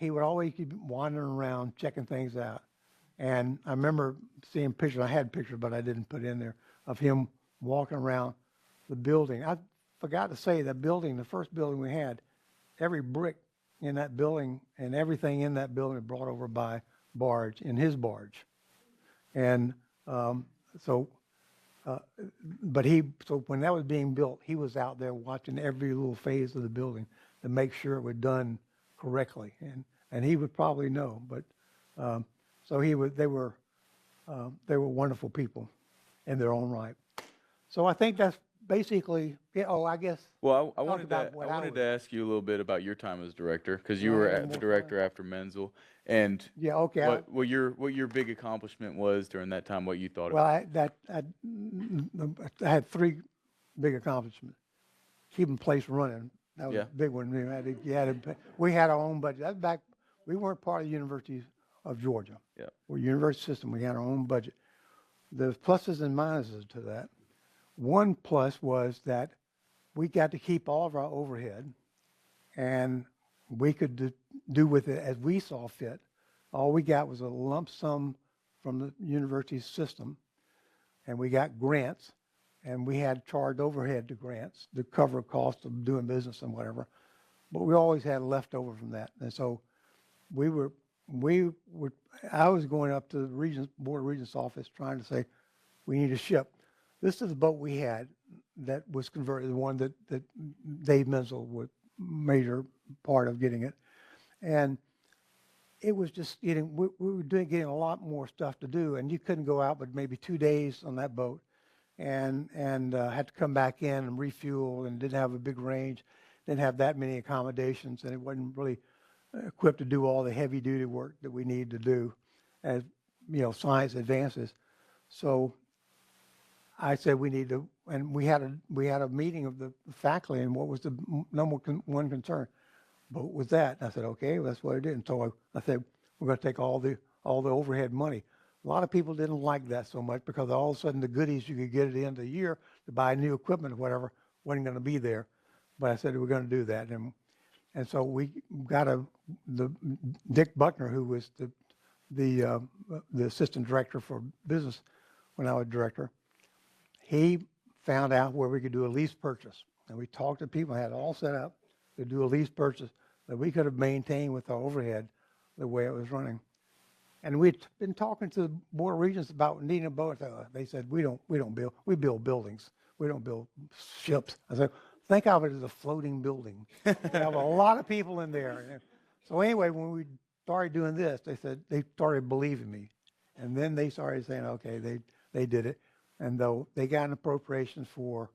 always keep wandering around checking things out. And I remember seeing pictures. I had pictures, but I didn't put in there of him walking around the building. I forgot to say that building, the first building we had, every brick in that building and everything in that building brought over by barge, in his barge. And so when that was being built, he was out there watching every little phase of the building to make sure it was done correctly. And he would probably know, but they were wonderful people in their own right. So I think that's basically, I guess. Well, I wanted to ask you a little bit about your time as director, because you were the director after Menzel, and Yeah, okay. what your big accomplishment was during that time, what you thought Well, of. I had three big accomplishments. Keeping the place running. That was Yeah. a big one. We had our own budget. That's back, we weren't part of the University of Georgia. Yeah. We're a university system. We had our own budget. There's pluses and minuses to that. One plus was that we got to keep all of our overhead, and we could do with it as we saw fit. All we got was a lump sum from the university system, and we got grants, and we had charged overhead to grants to cover costs of doing business and whatever. But we always had leftover from that, and so we were. I was going up to the Board of Regents office trying to say, we need a ship. This is the boat we had that was converted, the one that Dave Menzel was major part of getting it. And it was just getting, we were getting a lot more stuff to do, and you couldn't go out but maybe 2 days on that boat, and had to come back in and refuel, and didn't have a big range, didn't have that many accommodations, and it wasn't really equipped to do all the heavy duty work that we need to do as, science advances. So I said we need to, and we had a meeting of the faculty, and what was the number one concern? Boat was that. And I said, okay, well, that's what I did. And so I said, we're going to take all the overhead money. A lot of people didn't like that so much because all of a sudden the goodies you could get at the end of the year to buy new equipment or whatever wasn't going to be there. But I said we're going to do that, and so we got the Dick Buckner, who was the assistant director for business when I was director. He found out where we could do a lease purchase, and we talked to people, had it all set up to do a lease purchase that we could have maintained with our overhead the way it was running. And we'd been talking to the Board of Regents about needing a boat. They said, we build buildings. We don't build ships. I said, think of it as a floating building. We have a lot of people in there. So anyway, when we started doing this, they started believing me. And then they started saying, okay, they did it. And though they got an appropriation for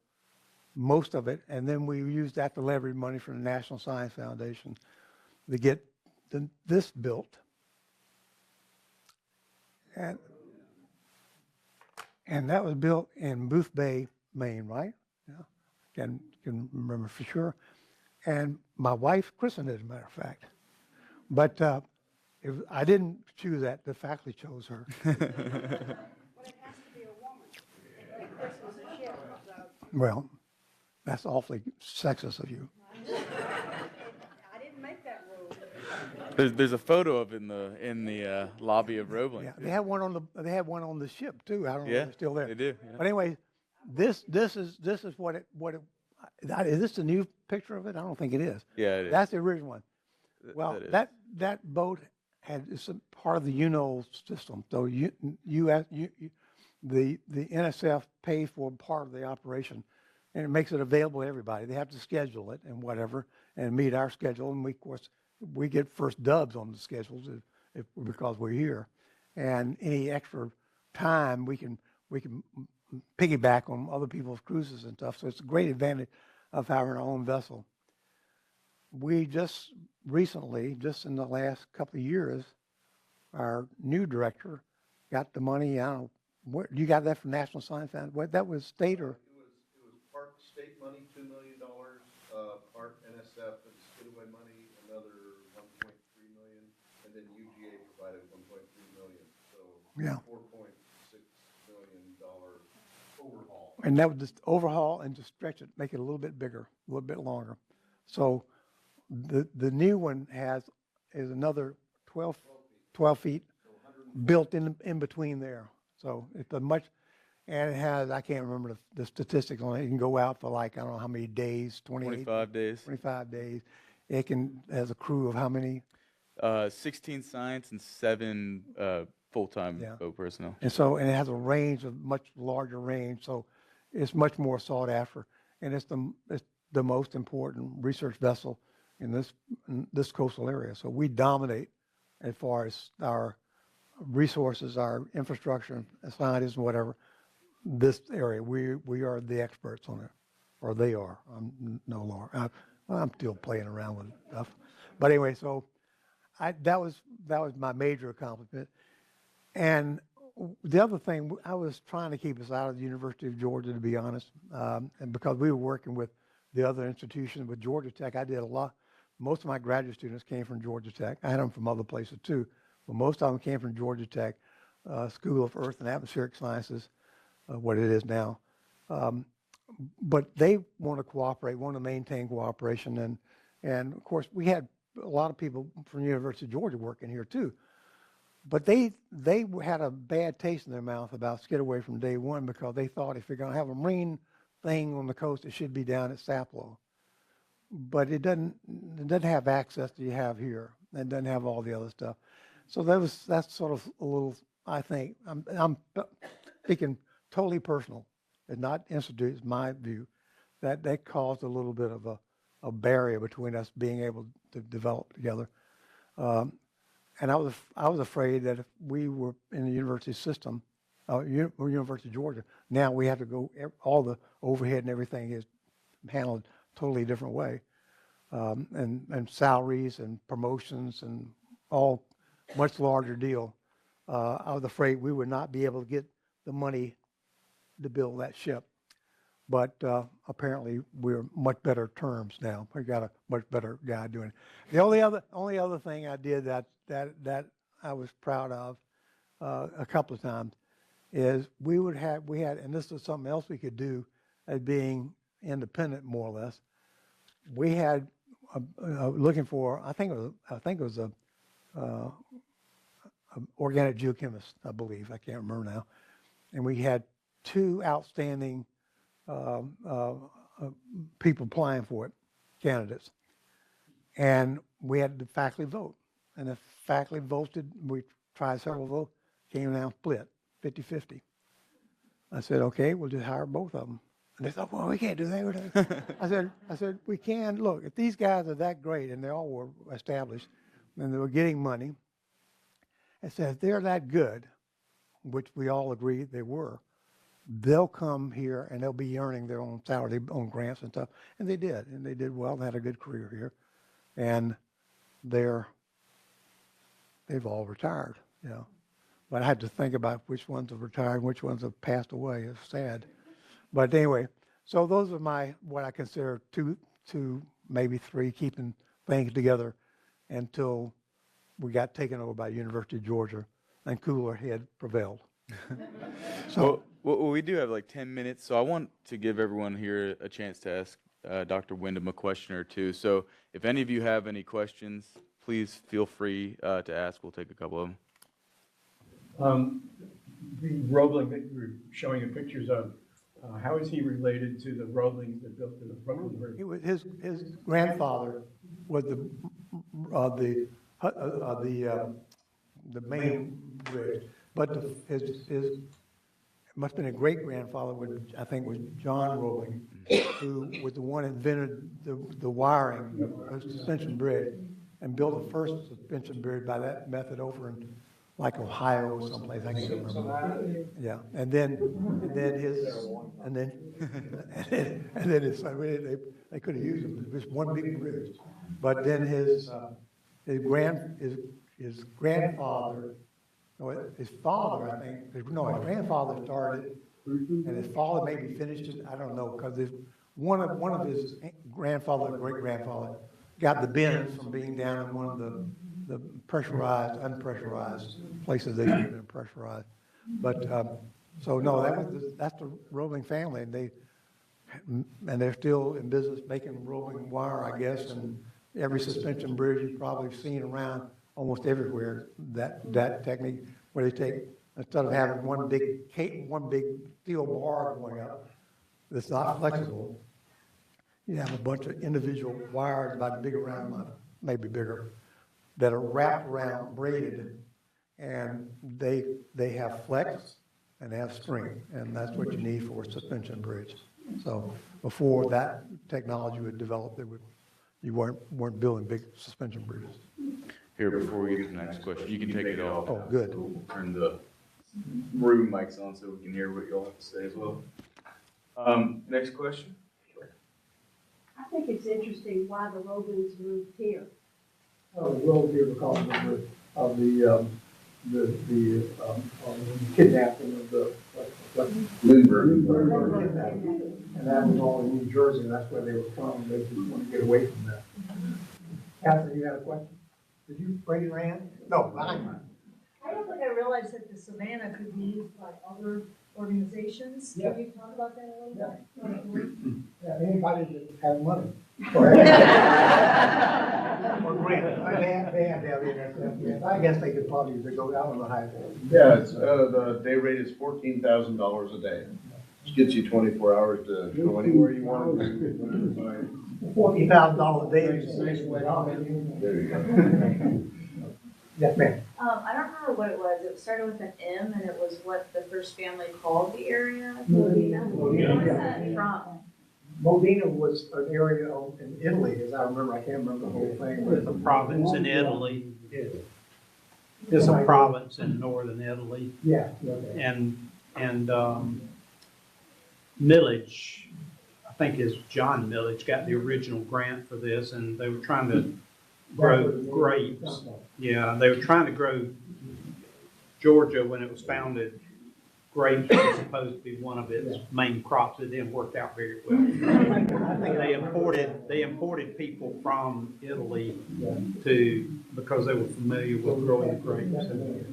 most of it, and then we used that to leverage money from the National Science Foundation to get this built. And that was built in Booth Bay, Maine, right? Yeah, can remember for sure. And my wife christened it, as a matter of fact. But I didn't choose that; the faculty chose her. Well, it has to be a woman. If this was a ship, so Well, that's awfully sexist of you. I didn't make that rule. There's a photo of it in the lobby of Roebling. Yeah, they had one on the ship too. I don't know Yeah, if it's still there. they do, yeah. But anyway, this is what it is. This the new picture of it? I don't think it is. Yeah, it is. That's the original one. Well, that is. that boat is a part of the UNO system. So the NSF pays for part of the operation, and it makes it available to everybody. They have to schedule it and whatever, and meet our schedule. And of course, we get first dubs on the schedules because we're here. And any extra time we can piggyback on other people's cruises and stuff. So it's a great advantage of having our own vessel. We just recently, just in the last couple of years, our new director got the money. I don't know, you got that from National Science Foundation? What, that was state or? It was part state money, $2 million, part NSF and Skidaway money, another 1.3 million, and then UGA provided 1.3 million. So Yeah. $4.6 million overhaul. And that was just overhaul and just stretch it, make it a little bit bigger, a little bit longer. So the new one is another 12 feet built in between there. So it's a much, and it has, I can't remember the statistics on it. It can go out for like, I don't know how many days, 25 days. 25 days. It has a crew of how many? 16 science and 7 full-time Yeah. boat personnel. And it has a range of much larger range. So it's much more sought after. And it's the most important research vessel in this coastal area. So we dominate as far as our resources, our infrastructure, scientists, and whatever. This area, we are the experts on it, or they are. I'm no longer. I'm still playing around with stuff, but anyway. So that was my major accomplishment. And the other thing, I was trying to keep us out of the University of Georgia, to be honest, and because we were working with the other institutions, with Georgia Tech, I did a lot. Most of my graduate students came from Georgia Tech. I had them from other places too, but most of them came from Georgia Tech, School of Earth and Atmospheric Sciences, what it is now. But they want to cooperate, want to maintain cooperation, and of course we had a lot of people from the University of Georgia working here too. But they had a bad taste in their mouth about Skidaway from day one, because they thought if you're going to have a marine thing on the coast, it should be down at Sapelo. But it doesn't have access that you have here. It doesn't have all the other stuff. So that's sort of a little, I think, I'm speaking totally personal. It's not institute, it's my view, that caused a little bit of a barrier between us being able to develop together. And I was afraid that if we were in the university system, University of Georgia, now we have to go, all the overhead and everything is handled totally different way. And salaries and promotions and all much larger deal. I was afraid we would not be able to get the money to build that ship. But apparently we're much better terms now. We got a much better guy doing it. The only other thing I did that I was proud of a couple of times is we had, and this was something else we could do as being independent more or less. We had looking for, I think it was a organic geochemist, I believe. I can't remember now. And we had two outstanding people applying for it, candidates. And we had the faculty vote. And the faculty voted, we tried several votes, came down split, 50-50. I said, okay, we'll just hire both of them. And they thought, well, we can't do that. I said, we can. Look, if these guys are that great, and they all were established, and they were getting money, I said, if they're that good, which we all agree they were, they'll come here and they'll be earning their own salary, their own grants and stuff. And they did well. They had a good career here. And they've all retired, you know. But I had to think about which ones have retired and which ones have passed away. It's sad. But anyway, so those are what I consider two, maybe three, keeping things together until we got taken over by University of Georgia and cooler head prevailed. So. Well, we do have like 10 minutes, so I want to give everyone here a chance to ask Dr. Windom a question or two. So if any of you have any questions, please feel free to ask. We'll take a couple of them. The Roebling that you were showing the pictures of, how is he related to the Roeblings that built the Brooklyn Bridge? His grandfather was the main bridge, but his must have been a great-grandfather, I think was John Roebling, who was the one who invented the wiring of the suspension bridge and built the first suspension bridge by that method over in like Ohio or someplace, I can't remember. Yeah, and then his son, they could have used him. It was one big bridge. But then his grandfather, his father, I think, his grandfather started, and his father maybe finished it. I don't know, because one of his grandfather, great-grandfather, got the bends from being down in one of the pressurized, unpressurized places they should have been pressurized. But so no, that's the Roebling family, and they're still in business making Roebling wire, I guess, and every suspension bridge you've probably seen around almost everywhere, that technique where they take, instead of having one big steel bar going up that's not flexible, you have a bunch of individual wires about big around, maybe bigger, that are wrapped around, braided, and they have flex and they have string, and that's what you need for a suspension bridge. So before that technology would develop, you weren't building big suspension bridges. Here, before we get to the next question, you can take it off. Oh, good. We'll turn the room mics on so we can hear what you all have to say as well. Next question. I think it's interesting why the Roeblings moved here. road here because of the kidnapping of the, Lindbergh. and that was all in New Jersey, and that's where they were from, they just want to get away from that. Catherine, you had a question? Did you raise your hand? No, I. I don't think I realized that the Savannah could be used by other organizations. Yeah. Can you talk about that a little bit? Yeah, anybody that has money. Or grant, they have to have NSF, I guess they could probably, they go down on the high. Yeah, it's, the day rate is $14,000 a day. Which gets you 24 hours to go anywhere you want. $40,000 a day is a nice way out. There you go. Yes, ma'am. I don't remember what it was. It started with an M, and it was what the first family called the area. Modena. Where was that from? Modena was an area in Italy, as I remember, I can't remember the whole thing. It's a province in Italy. It's a province in northern Italy. Yeah. And Millage, I think is John Millage, got the original grant for this, and they were trying to grow grapes. Yeah, they were trying to grow Georgia when it was founded. Grapes was supposed to be one of its main crops. It didn't work out very well. They imported people from Italy because they were familiar with growing grapes. And,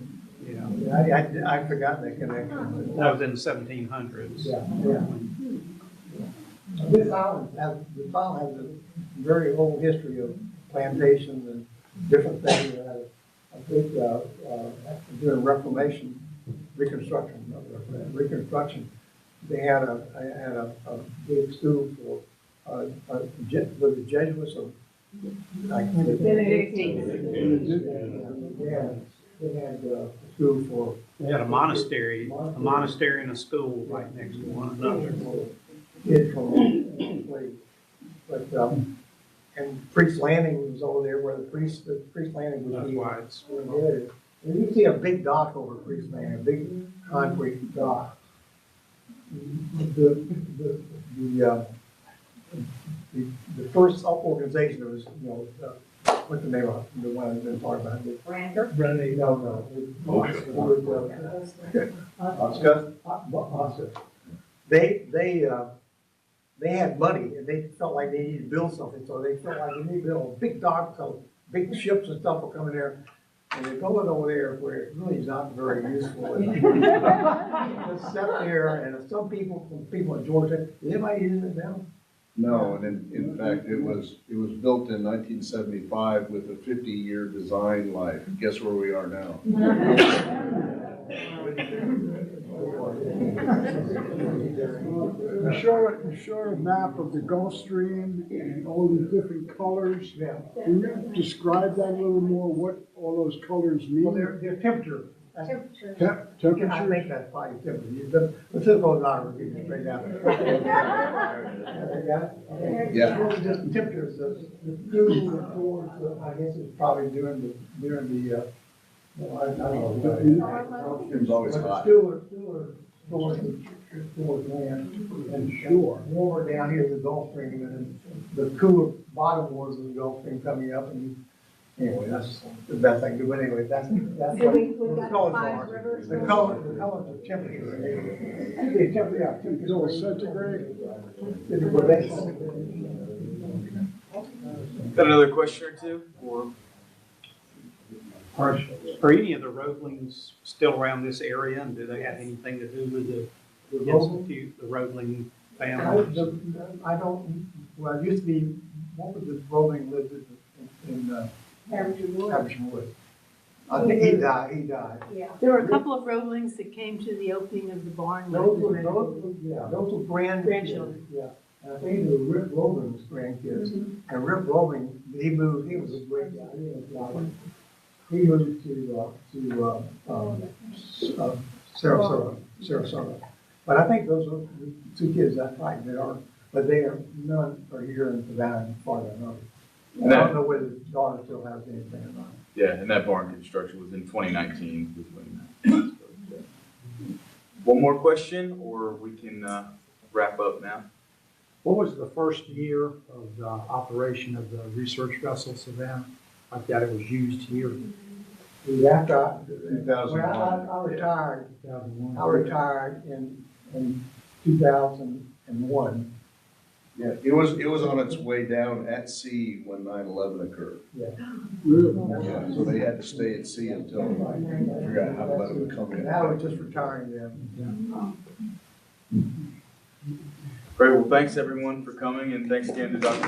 I forgot that connection. that was in the 1700s. This island has a very old history of plantations and different things. I think during Reconstruction, they had a big school for the Jesuits or They had a school for. They had a monastery and a school right next to one another. Kids from place, but and Priest Landing was over there where the Priest Landing was. That's why it's. And you see a big dock over Priest Landing, a big concrete dock. The first organization was, what's the name of it? The one I've been talking about. Brander? No. Oscar. They had money and they felt like they needed to build something, so they felt like they needed to build a big dock, so big ships and stuff were coming there. And they're going over there where it really is not very useful. Just sat there, and some people in Georgia, is anybody using it now? No, and in fact, it was built in 1975 with a 50-year design life. Guess where we are now? You show a map of the Gulf Stream and all these different colors. Yeah. Can you describe that a little more, what all those colors mean? Well, they're temperature. Temperature. I Temperature? think that's probably temperature. The physical not repeating straight out. Yeah. It's just temperatures. The fuel towards, I guess it's probably during the I don't know. It's always hot. Still towards land and shore. Warmer down here in the Gulf Stream, and then the cooler bottom waters of the Gulf Stream coming up, and anyway, that's the best I can do. But anyway, that's So we what got the colors five are. rivers. The colors of temperature. Temperature. Go centigrade? Got another question or two? Or Are any of the Roeblings still around this area, and do they have anything to do with the institute, the Roebling family? I don't, well, it used to be, what was this Rolling lived in Haversham Wood. I think he died. Yeah. There were a couple of Roeblings that came to the opening of the barn. Those were grandchildren. Yeah, and I think they were Rip Rolling's grandkids. And Rip Rolling, he was a great guy. He moved to Sarasota. But I think those are the two kids that fight. But none are here in Savannah as far as I know. I don't know whether the daughter still has anything or not. yeah, and that barn construction was in 2019. One more question, or we can wrap up now. What was the first year of the operation of the research vessel Savannah? like that it was used here. After I, 2001. I retired in 2001. Yeah, it was on its way down at sea when 9/11 occurred. Really? Yeah, so they had to stay at sea until they figured out how to let it come in. I was just retiring then. Great. Well, thanks everyone for coming, and thanks again to Dr.